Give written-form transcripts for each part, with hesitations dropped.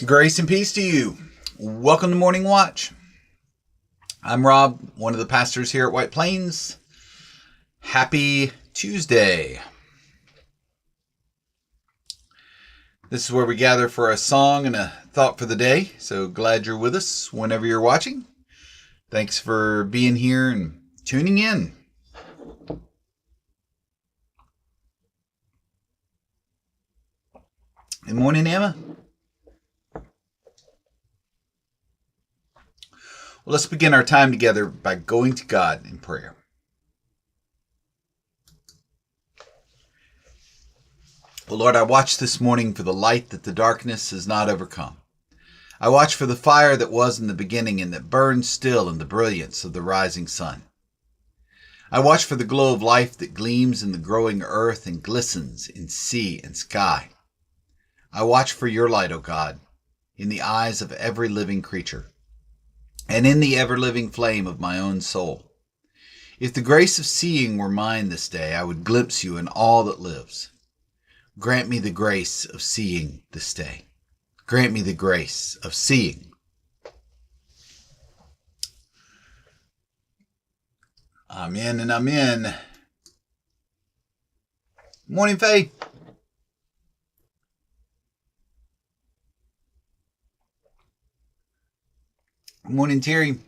Grace and peace to you. Welcome to Morning Watch. I'm Rob, one of the pastors here at White Plains. Happy Tuesday. This is where we gather for a song and a thought for the day. So glad you're with us whenever you're watching. Thanks for being here and tuning in. Good morning, Emma. Well, let's begin our time together by going to God in prayer. Well, Lord, I watch this morning for the light that the darkness has not overcome. I watch for the fire that was in the beginning and that burns still in the brilliance of the rising sun. I watch for the glow of life that gleams in the growing earth and glistens in sea and sky. I watch for your light, O God, in the eyes of every living creature, and in the ever-living flame of my own soul. If the grace of seeing were mine this day, I would glimpse you in all that lives. Grant me the grace of seeing this day. Grant me the grace of seeing. Amen and amen. Morning, Faye. Good morning, Terry.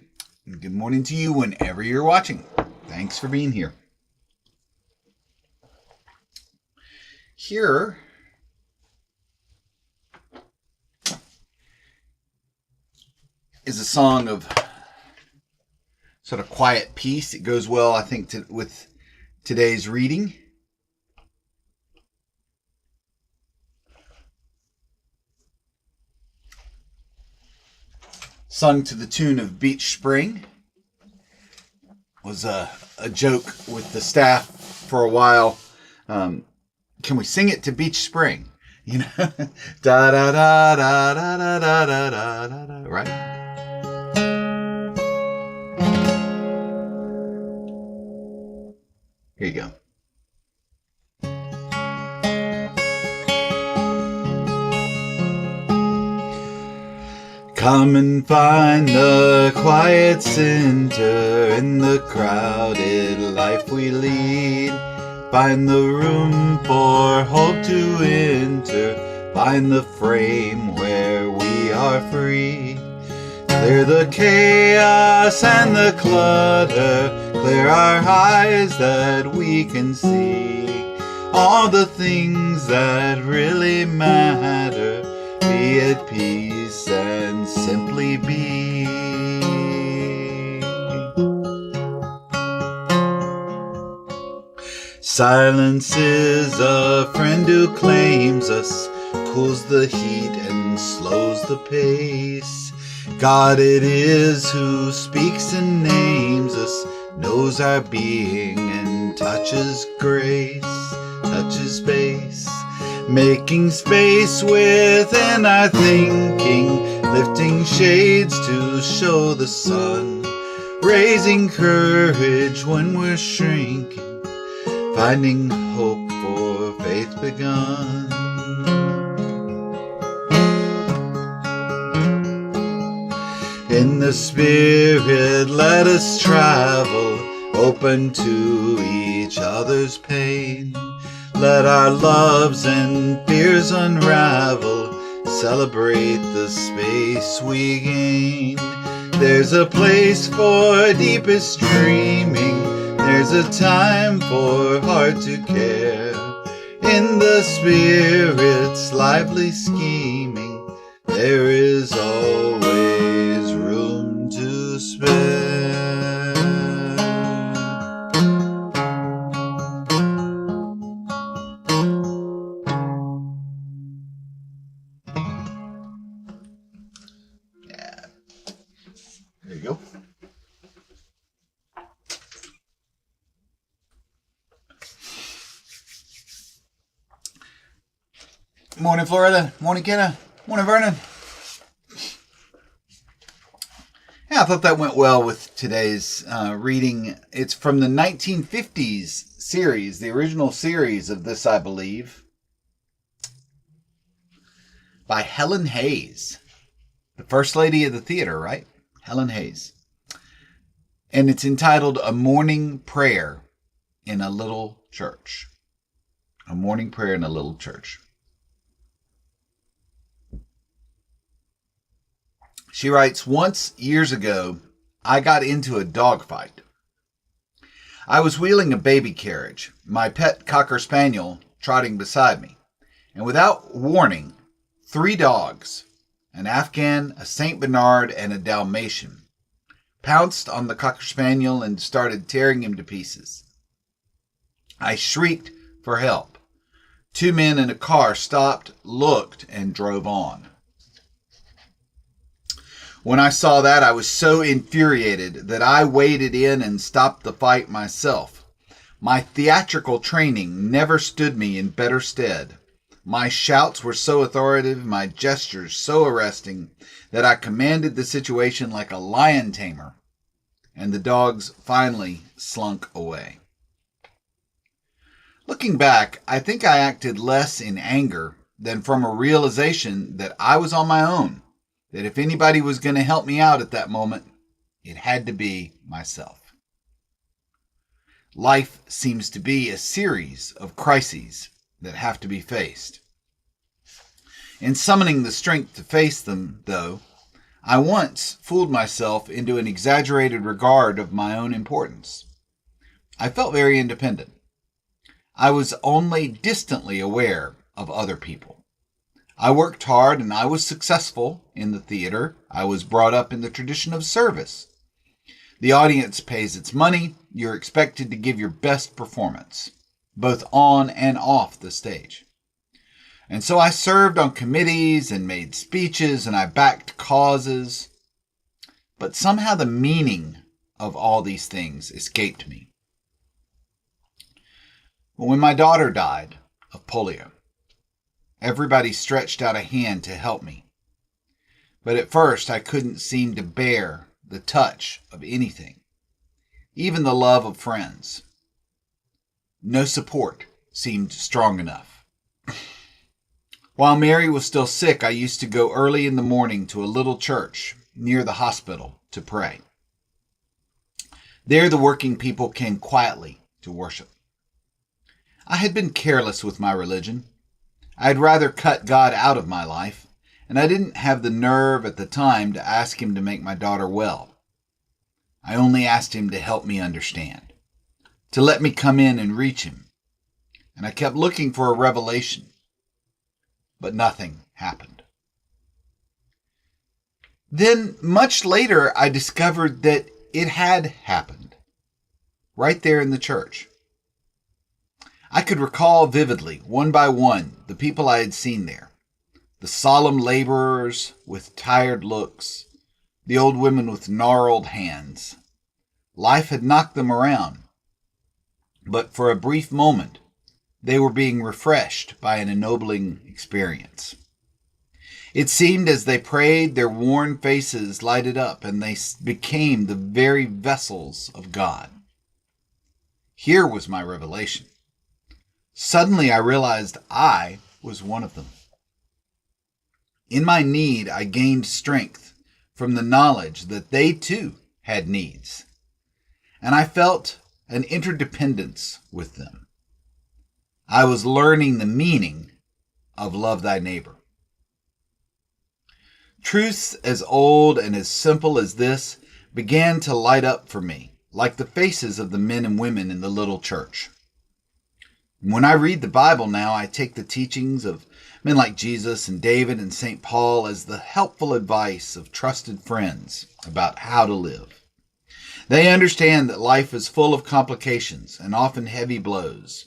And good morning to you whenever you're watching. Thanks for being here. Here is a song of sort of quiet peace. It goes well, I think, with today's reading. Sung to the tune of Beach Spring. Was a joke with the staff for a while. Can we sing it to Beach Spring? You know, da da da da da da da da da da. Right? Here you go. Come and find the quiet center in the crowded life we lead. Find the room for hope to enter. Find the frame where we are free. Clear the chaos and the clutter. Clear our eyes that we can see all the things that really matter. Be at peace and simply be. Silence is a friend who claims us, cools the heat and slows the pace. God it is who speaks and names us, knows our being and touches grace, touches base. Making space within our thinking, lifting shades to show the sun, raising courage when we're shrinking, finding hope for faith begun. In the Spirit let us travel, open to each other's pain. Let our loves and fears unravel, celebrate the space we gain. There's a place for deepest dreaming, there's a time for heart to care. In the Spirit's lively scheming, there is always room to spare. There you go. Morning, Florida. Morning, Kenna. Morning, Vernon. Yeah, I thought that went well with today's reading. It's from the 1950s series, the original series of this, I believe, by Helen Hayes. The First Lady of the theater, right? Helen Hayes. And it's entitled A Morning Prayer in a Little Church. A Morning Prayer in a Little Church. She writes, once years ago, I got into a dogfight. I was wheeling a baby carriage, my pet Cocker Spaniel trotting beside me, and without warning, 3 dogs, an Afghan, a Saint Bernard, and a Dalmatian, pounced on the Cocker Spaniel and started tearing him to pieces. I shrieked for help. 2 men in a car stopped, looked, and drove on. When I saw that, I was so infuriated that I waded in and stopped the fight myself. My theatrical training never stood me in better stead. My shouts were so authoritative, my gestures so arresting, that I commanded the situation like a lion tamer, and the dogs finally slunk away. Looking back, I think I acted less in anger than from a realization that I was on my own, that if anybody was going to help me out at that moment, it had to be myself. Life seems to be a series of crises that have to be faced. In summoning the strength to face them, though, I once fooled myself into an exaggerated regard of my own importance. I felt very independent. I was only distantly aware of other people. I worked hard and I was successful in the theater. I was brought up in the tradition of service. The audience pays its money. You're expected to give your best performance, both on and off the stage. And so I served on committees and made speeches and I backed causes. But somehow the meaning of all these things escaped me. When my daughter died of polio, everybody stretched out a hand to help me. But at first I couldn't seem to bear the touch of anything, even the love of friends. No support seemed strong enough. While Mary was still sick, I used to go early in the morning to a little church near the hospital to pray. There the working people came quietly to worship. I had been careless with my religion. I had rather cut God out of my life, and I didn't have the nerve at the time to ask him to make my daughter well. I only asked him to help me understand, to let me come in and reach him, and I kept looking for a revelation, but nothing happened. Then, much later, I discovered that it had happened, right there in the church. I could recall vividly, one by one, the people I had seen there. The solemn laborers with tired looks, the old women with gnarled hands. Life had knocked them around, but for a brief moment, they were being refreshed by an ennobling experience. It seemed as they prayed, their worn faces lighted up, and they became the very vessels of God. Here was my revelation. Suddenly I realized I was one of them. In my need, I gained strength from the knowledge that they too had needs, and I felt an interdependence with them. I was learning the meaning of love thy neighbor. Truths as old and as simple as this began to light up for me, like the faces of the men and women in the little church. When I read the Bible now, I take the teachings of men like Jesus and David and St. Paul as the helpful advice of trusted friends about how to live. They understand that life is full of complications and often heavy blows.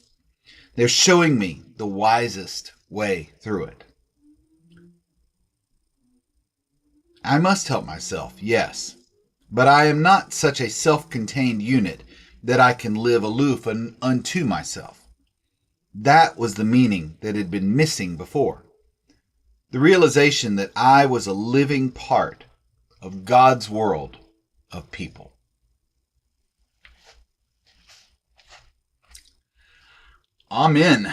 They're showing me the wisest way through it. I must help myself, yes, but I am not such a self-contained unit that I can live aloof unto myself. That was the meaning that had been missing before. The realization that I was a living part of God's world of people. Amen.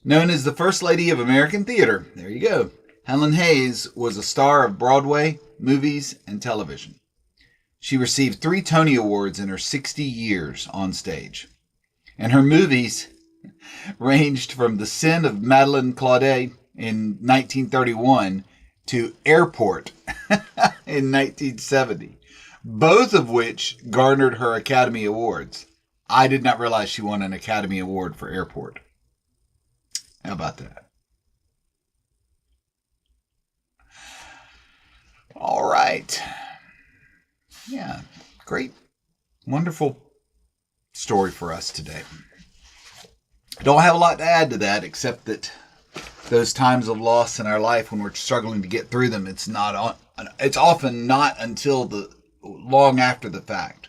Known as the First Lady of American Theater, there you go, Helen Hayes was a star of Broadway, movies, and television. She received 3 Tony Awards in her 60 years on stage. And her movies ranged from The Sin of Madeleine Claudet in 1931 to Airport in 1970, both of which garnered her Academy Awards. I did not realize she won an Academy Award for Airport. How about that? All right. Yeah, great, wonderful story for us today. I don't have a lot to add to that, except that those times of loss in our life when we're struggling to get through them, it's often not until long after the fact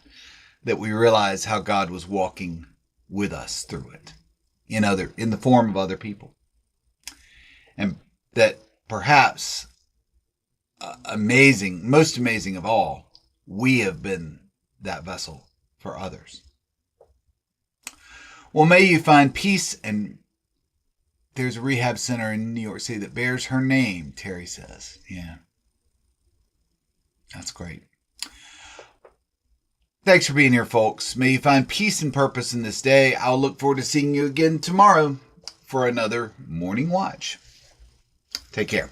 that we realize how God was walking with us through it in the form of other people. And that perhaps most amazing of all, we have been that vessel for others. Well, may you find peace, and there's a rehab center in New York City that bears her name, Terry says. Yeah. That's great. Thanks for being here, folks. May you find peace and purpose in this day. I'll look forward to seeing you again tomorrow for another Morning Watch. Take care.